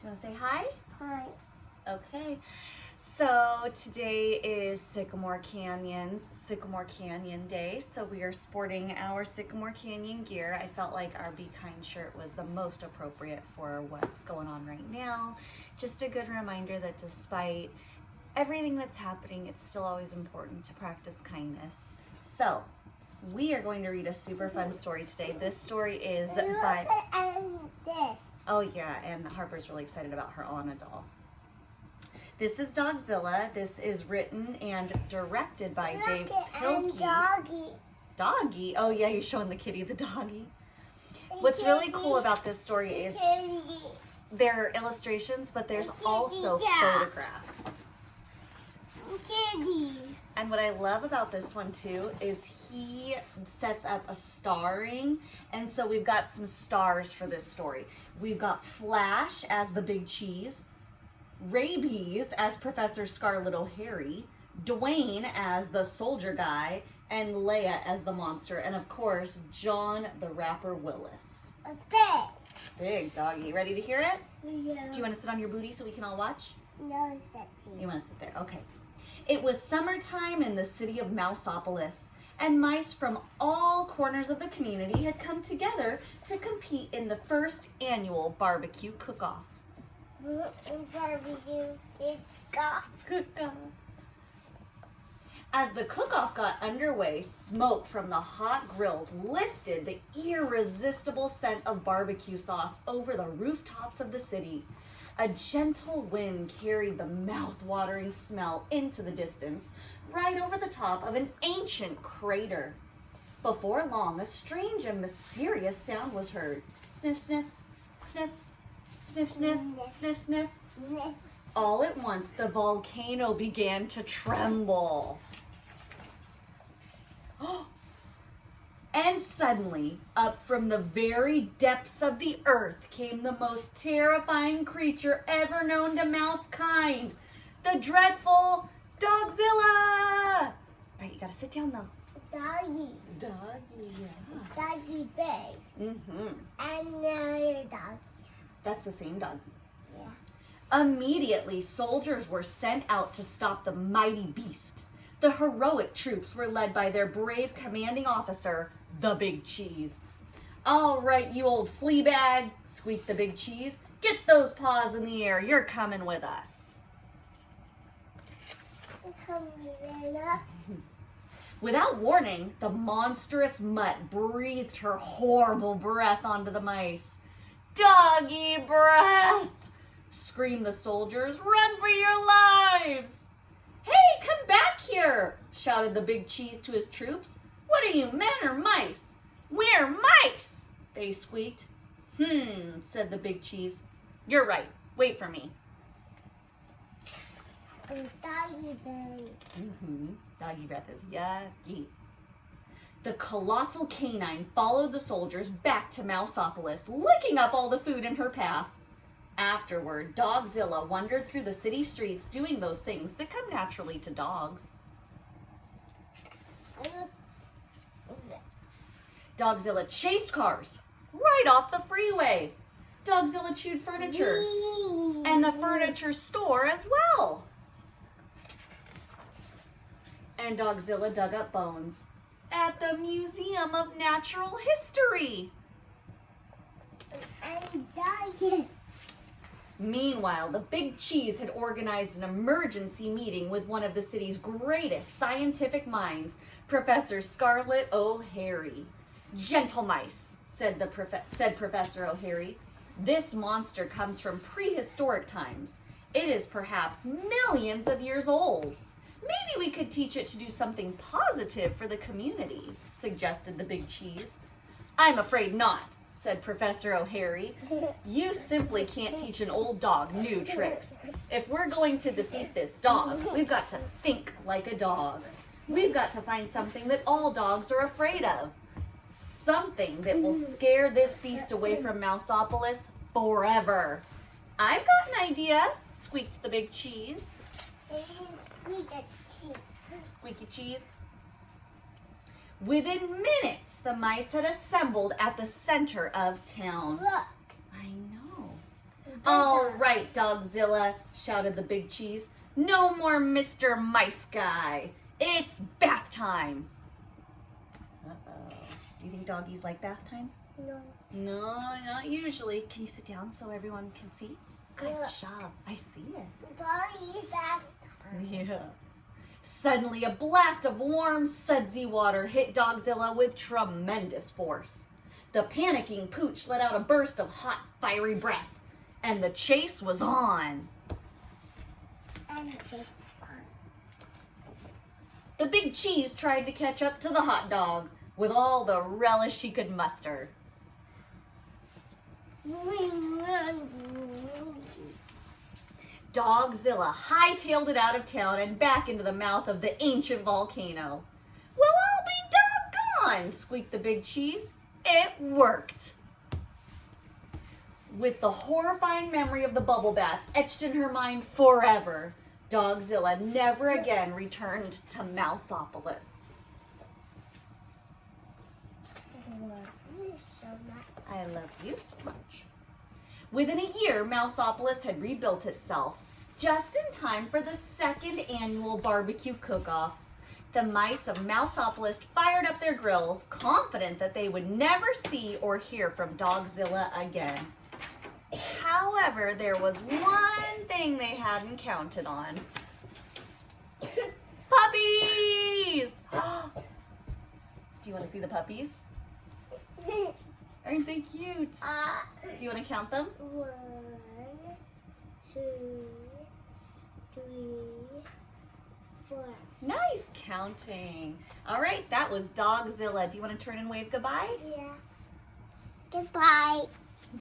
you want to say hi? Hi. Okay. So today is Sycamore Canyon Day. So we are sporting our Sycamore Canyon gear. I felt like our Be Kind shirt was the most appropriate for what's going on right now. Just a good reminder that despite everything that's happening, it's still always important to practice kindness. So we are going to read a super fun story today. This story is by... This. Oh yeah, and Harper's really excited about her Anna doll. This is DOGZILLA. This is written and directed by Dave Pilkey. Doggy. Doggy? Oh yeah, you're showing the kitty the doggy. What's really cool about this story is there are illustrations, but there's also photographs. Kitty. And what I love about this one too is he sets up a starring, and so we've got some stars for this story. We've got Flash as the big cheese, Rabies as Professor Scarlet O'Hare, Dwayne as the soldier guy, and Leia as the monster, and of course John the Rapper Willis. It's big. Big doggy. Ready to hear it? Yeah. Do you want to sit on your booty so we can all watch? No, it's that thing. You want to sit there? Okay. It was summertime in the city of Mouseopolis, and mice from all corners of the community had come together to compete in the first annual barbecue cook-off. Barbecue cook-off. Cook-off. As the cook-off got underway, smoke from the hot grills lifted the irresistible scent of barbecue sauce over the rooftops of the city. A gentle wind carried the mouth-watering smell into the distance, right over the top of an ancient crater. Before long, a strange and mysterious sound was heard. Sniff, sniff, sniff, sniff, sniff, sniff, sniff. All at once, the volcano began to tremble. And suddenly, up from the very depths of the earth came the most terrifying creature ever known to mouse kind, the dreadful DOGZILLA! All right, you gotta sit down though. Doggy. Doggy, yeah. Doggy big. Mm-hmm. Another dog. That's the same dog. Yeah. Immediately, soldiers were sent out to stop the mighty beast. The heroic troops were led by their brave commanding officer, the Big Cheese. All right, you old flea bag, squeaked the Big Cheese. Get those paws in the air. You're coming with us. Come Lena. Without warning, the monstrous mutt breathed her horrible breath onto the mice. Doggy breath! Screamed the soldiers. Run for your lives! Hey, come back here! Shouted the Big Cheese to his troops. What are you, men or mice? We're mice! They squeaked. Said the Big Cheese. You're right. Wait for me. Doggy big. Doggy breath is yucky. The colossal canine followed the soldiers back to Mouseopolis, licking up all the food in her path. Afterward, DOGZILLA wandered through the city streets doing those things that come naturally to dogs. DOGZILLA chased cars right off the freeway. DOGZILLA chewed furniture and the furniture store as well. And DOGZILLA dug up bones at the Museum of Natural History. And doggy. Meanwhile, the Big Cheese had organized an emergency meeting with one of the city's greatest scientific minds, Professor Scarlet O'Hare. Gentle mice, said Professor O'Hare. This monster comes from prehistoric times. It is perhaps millions of years old. Maybe we could teach it to do something positive for the community, suggested the Big Cheese. I'm afraid not, said Professor O'Hare. You simply can't teach an old dog new tricks. If we're going to defeat this dog, we've got to think like a dog. We've got to find something that all dogs are afraid of. Something that will scare this beast away from Mouseopolis forever. I've got an idea, squeaked the Big Cheese. Squeaky cheese. Within minutes, the mice had assembled at the center of town. Look. I know. All right, Dogzilla, shouted the big cheese. No more Mr. Mice Guy. It's bath time. Uh-oh. Do you think doggies like bath time? No. No, not usually. Can you sit down so everyone can see? Good Yeah. job. I see it. Doggy bath time. Yeah. Suddenly, a blast of warm, sudsy water hit Dogzilla with tremendous force. The panicking Pooch let out a burst of hot, fiery breath, and the chase was on. And it's fun. The big cheese tried to catch up to the hot dog with all the relish he could muster. Dogzilla hightailed it out of town and back into the mouth of the ancient volcano. Well, I'll be doggone, squeaked the big cheese. It worked. With the horrifying memory of the bubble bath etched in her mind forever, Dogzilla never again returned to Mouseopolis. I love you so much. Within a year, Mouseopolis had rebuilt itself, just in time for the second annual barbecue cook-off. The mice of Mouseopolis fired up their grills, confident that they would never see or hear from Dogzilla again. However, there was one thing they hadn't counted on. Puppies! Do you want to see the puppies? Aren't they cute? Do you want to count them? 1, 2, 3, 4. Nice counting. All right, that was Dogzilla. Do you want to turn and wave goodbye? Yeah. Goodbye.